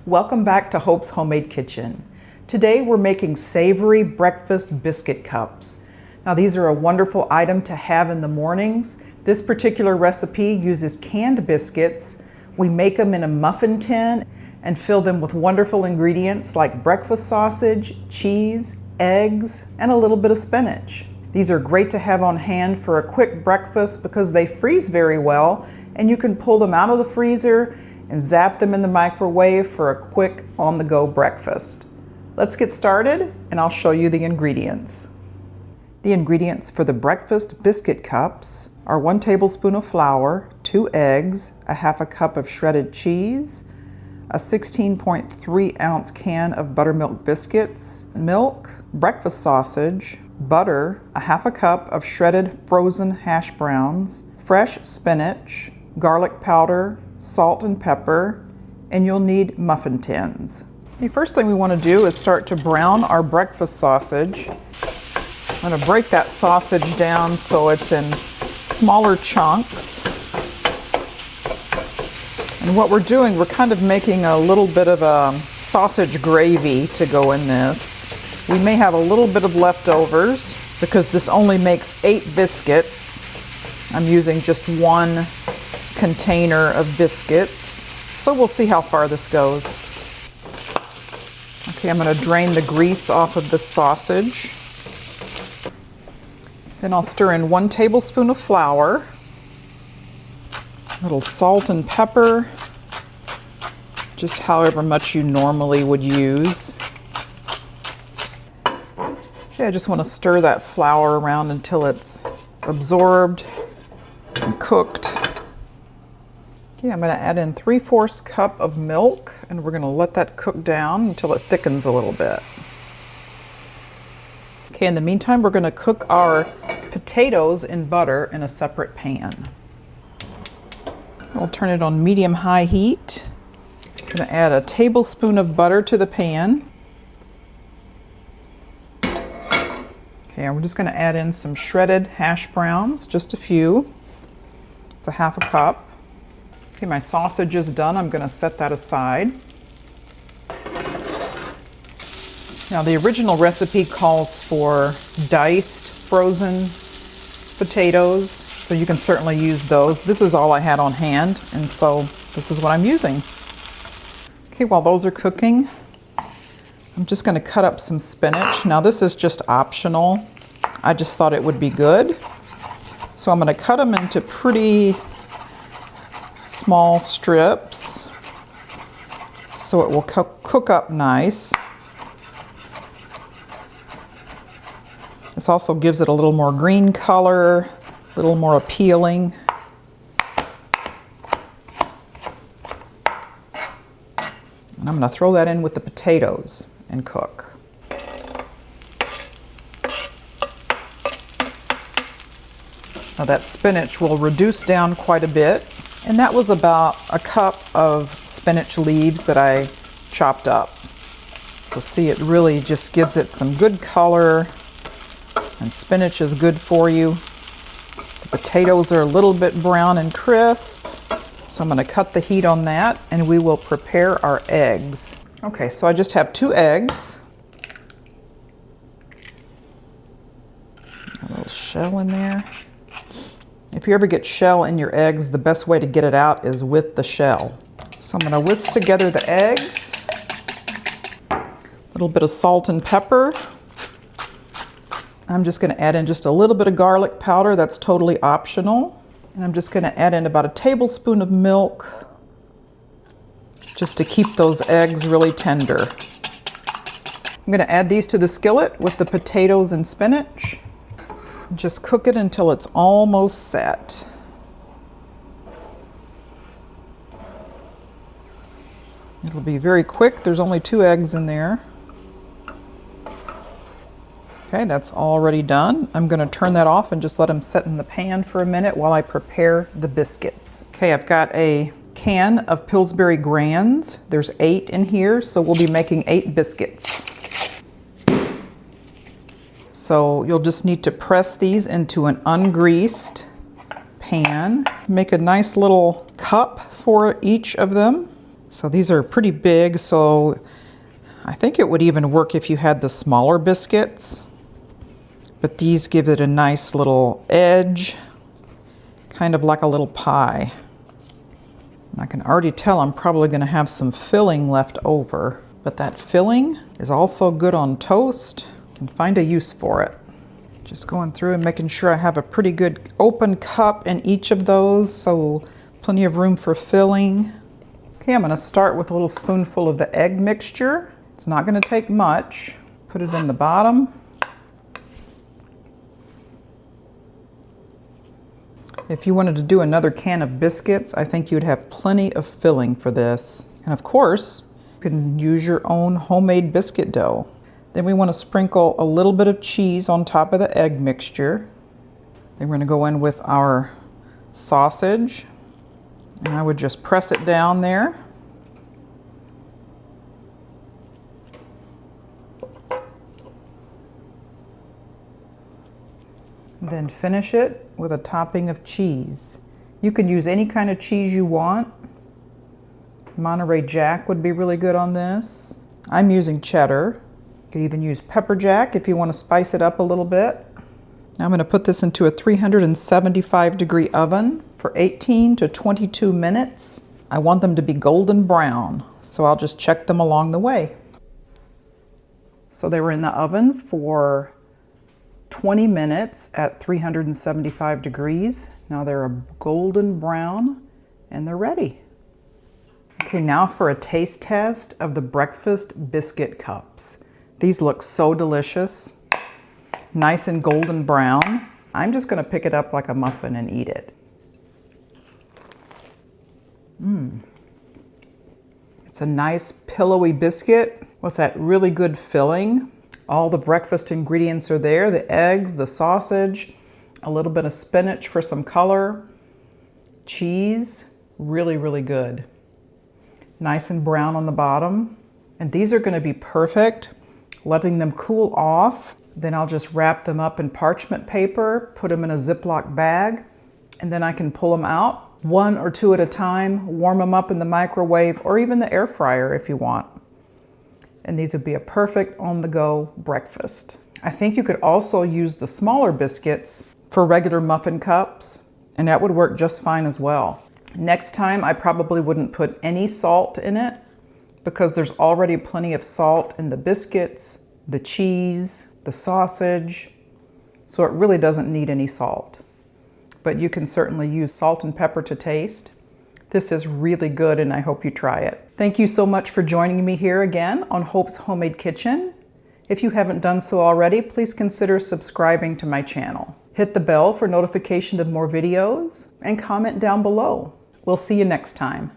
Welcome back to Hope's Homemade Kitchen. Today we're making savory breakfast biscuit cups. Now these are a wonderful item to have in the mornings. This particular recipe uses canned biscuits. We make them in a muffin tin and fill them with wonderful ingredients like breakfast sausage, cheese, eggs, and a little bit of spinach. These are great to have on hand for a quick breakfast because they freeze very well, and you can pull them out of the freezer and zap them in the microwave for a quick on-the-go breakfast. Let's get started and I'll show you the ingredients. The ingredients for the breakfast biscuit cups are 1 tablespoon of flour, 2 eggs, a half a cup of shredded cheese, a 16.3 ounce can of buttermilk biscuits, milk, breakfast sausage, butter, a half a cup of shredded frozen hash browns, fresh spinach, garlic powder, salt and pepper, and you'll need muffin tins. The first thing we want to do is start to brown our breakfast sausage. I'm going to break that sausage down so it's in smaller chunks. And what we're doing, we're kind of making a little bit of a sausage gravy to go in this. We may have a little bit of leftovers because this only makes 8 biscuits. I'm using just 1 container of biscuits, so we'll see how far this goes. Okay, I'm going to drain the grease off of the sausage. Then I'll stir in 1 tablespoon of flour, a little salt and pepper, just however much you normally would use. Okay, I just want to stir that flour around until it's absorbed and cooked. Okay, I'm going to add in 3/4 cup of milk, and we're going to let that cook down until it thickens a little bit. Okay, in the meantime, we're going to cook our potatoes in butter in a separate pan. We'll turn it on medium-high heat. I'm going to add a tablespoon of butter to the pan. Okay, and we're just going to add in some shredded hash browns, just a few. It's a half a cup. Okay, my sausage is done. I'm going to set that aside. Now, the original recipe calls for diced frozen potatoes, so you can certainly use those. This is all I had on hand, and so this is what I'm using. Okay, while those are cooking, I'm just going to cut up some spinach. Now, this is just optional. I just thought it would be good. So I'm going to cut them into pretty small strips so it will cook up nice. This also gives it a little more green color, a little more appealing. And I'm going to throw that in with the potatoes and cook. Now that spinach will reduce down quite a bit. And that was about a cup of spinach leaves that I chopped up. So see, it really just gives it some good color, and spinach is good for you. The potatoes are a little bit brown and crisp, so I'm going to cut the heat on that, and we will prepare our eggs. Okay, so I just have 2 eggs. A little shell in there. If you ever get shell in your eggs, the best way to get it out is with the shell. So I'm going to whisk together the eggs, a little bit of salt and pepper. I'm just going to add in just a little bit of garlic powder. That's totally optional. And I'm just going to add in about a tablespoon of milk just to keep those eggs really tender. I'm going to add these to the skillet with the potatoes and spinach. Just cook it until it's almost set. It'll be very quick. There's only 2 eggs in there. Okay, that's already done. I'm going to turn that off and just let them set in the pan for a minute while I prepare the biscuits. Okay, I've got a can of Pillsbury Grands. There's 8 in here, so we'll be making 8 biscuits. So you'll just need to press these into an ungreased pan. Make a nice little cup for each of them. So these are pretty big, so I think it would even work if you had the smaller biscuits. But these give it a nice little edge, kind of like a little pie. And I can already tell I'm probably going to have some filling left over. But that filling is also good on toast. And find a use for it. Just going through and making sure I have a pretty good open cup in each of those, so plenty of room for filling. Okay, I'm going to start with a little spoonful of the egg mixture. It's not going to take much. Put it in the bottom. If you wanted to do another can of biscuits, I think you'd have plenty of filling for this. And of course, you can use your own homemade biscuit dough. Then we want to sprinkle a little bit of cheese on top of the egg mixture. Then we're going to go in with our sausage. And I would just press it down there. And then finish it with a topping of cheese. You can use any kind of cheese you want. Monterey Jack would be really good on this. I'm using cheddar. You could even use pepper jack if you want to spice it up a little bit. Now I'm going to put this into a 375-degree oven for 18 to 22 minutes. I want them to be golden brown, so I'll just check them along the way. So they were in the oven for 20 minutes at 375 degrees. Now they're a golden brown and they're ready. Okay, now for a taste test of the Breakfast Biscuit Cups. These look so delicious. Nice and golden brown. I'm just going to pick it up like a muffin and eat it. It's a nice pillowy biscuit with that really good filling. All the breakfast ingredients are there, the eggs, the sausage, a little bit of spinach for some color, cheese, really, really good. Nice and brown on the bottom. And these are going to be perfect, letting them cool off. Then I'll just wrap them up in parchment paper, put them in a Ziploc bag, and then I can pull them out, one or two at a time, warm them up in the microwave or even the air fryer if you want. And these would be a perfect on-the-go breakfast. I think you could also use the smaller biscuits for regular muffin cups, and that would work just fine as well. Next time, I probably wouldn't put any salt in it because there's already plenty of salt in the biscuits, the cheese, the sausage, so it really doesn't need any salt. But you can certainly use salt and pepper to taste. This is really good and I hope you try it. Thank you so much for joining me here again on Hope's Homemade Kitchen. If you haven't done so already, please consider subscribing to my channel. Hit the bell for notification of more videos and comment down below. We'll see you next time.